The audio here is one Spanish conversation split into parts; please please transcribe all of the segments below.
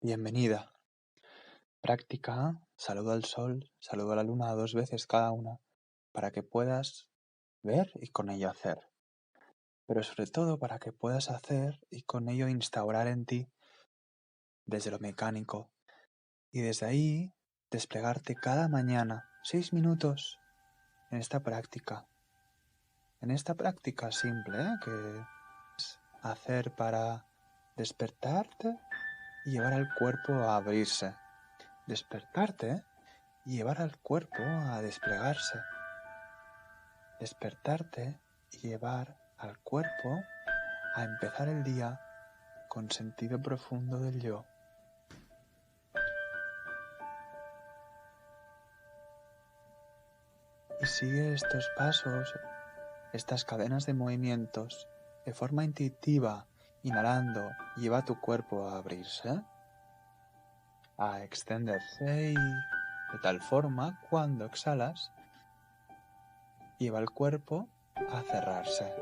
Bienvenida. Práctica, saludo al sol, saludo a la luna 2 veces cada una, para que puedas ver y con ello hacer. Pero sobre todo para que puedas hacer y con ello instaurar en ti desde lo mecánico. Y desde ahí desplegarte cada mañana 6 minutos en esta práctica. En esta práctica simple, que es hacer para despertarte y llevar al cuerpo a abrirse. Despertarte y llevar al cuerpo a desplegarse. Despertarte y llevar al cuerpo a empezar el día con sentido profundo del yo. Y sigue estos pasos, estas cadenas de movimientos, de forma intuitiva, inhalando, lleva tu cuerpo a abrirse, a extenderse y de tal forma, cuando exhalas, lleva el cuerpo a cerrarse.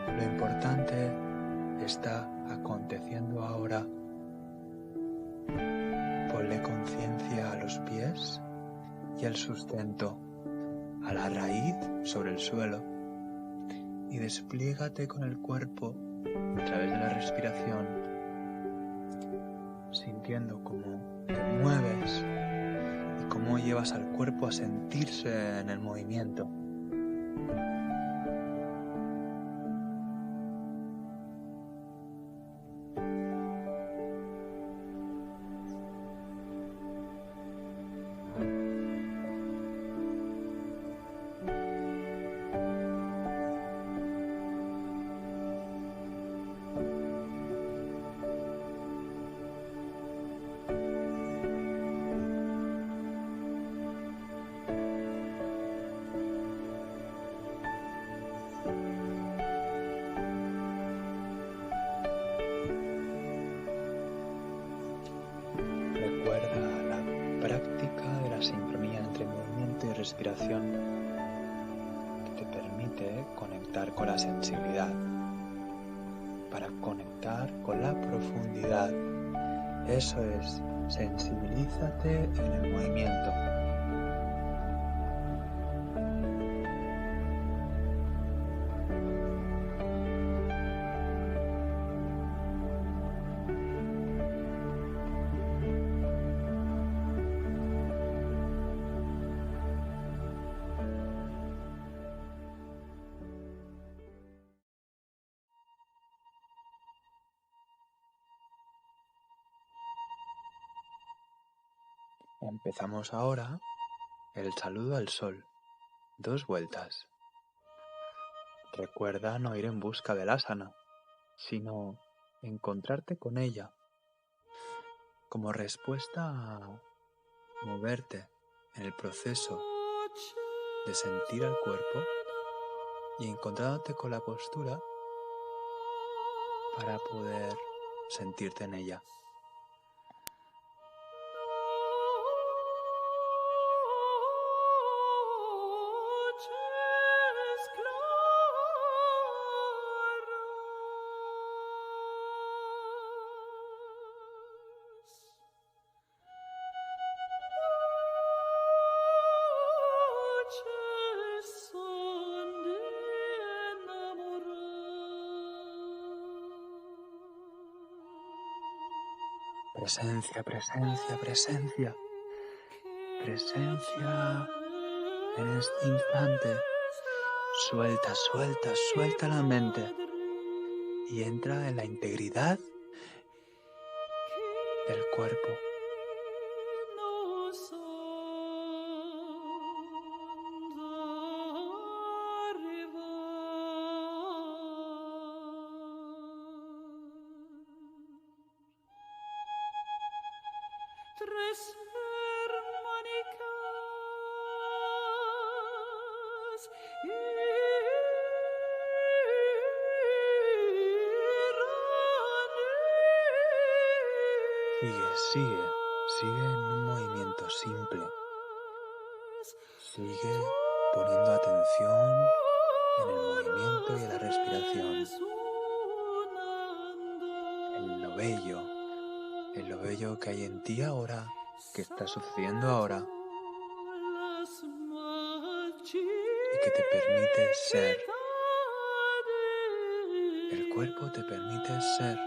Lo importante está aconteciendo ahora. Ponle conciencia a los pies y al sustento, a la raíz sobre el suelo, y desplígate con el cuerpo a través de la respiración, sintiendo cómo te mueves y cómo llevas al cuerpo a sentirse en el movimiento. Recuerda la práctica de la sincronía entre movimiento y respiración que te permite conectar con la sensibilidad, para conectar con la profundidad. Eso es, sensibilízate en el movimiento. Empezamos ahora el saludo al sol, 2 vueltas. Recuerda no ir en busca del asana, sino encontrarte con ella, como respuesta a moverte en el proceso de sentir al cuerpo y encontrándote con la postura para poder sentirte en ella. Presencia, presencia, presencia. Presencia en este instante. Suelta, suelta, suelta la mente y entra en la integridad del cuerpo. Sigue en un movimiento simple. Sigue poniendo atención en el movimiento y en la respiración, en lo bello que hay en ti ahora, que está sucediendo ahora y que te permite ser. El cuerpo te permite ser.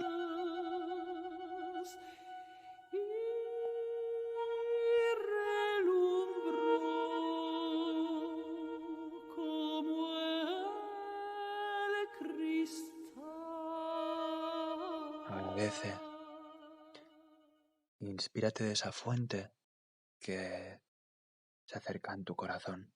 Agradece. Inspírate de esa fuente que se acerca en tu corazón.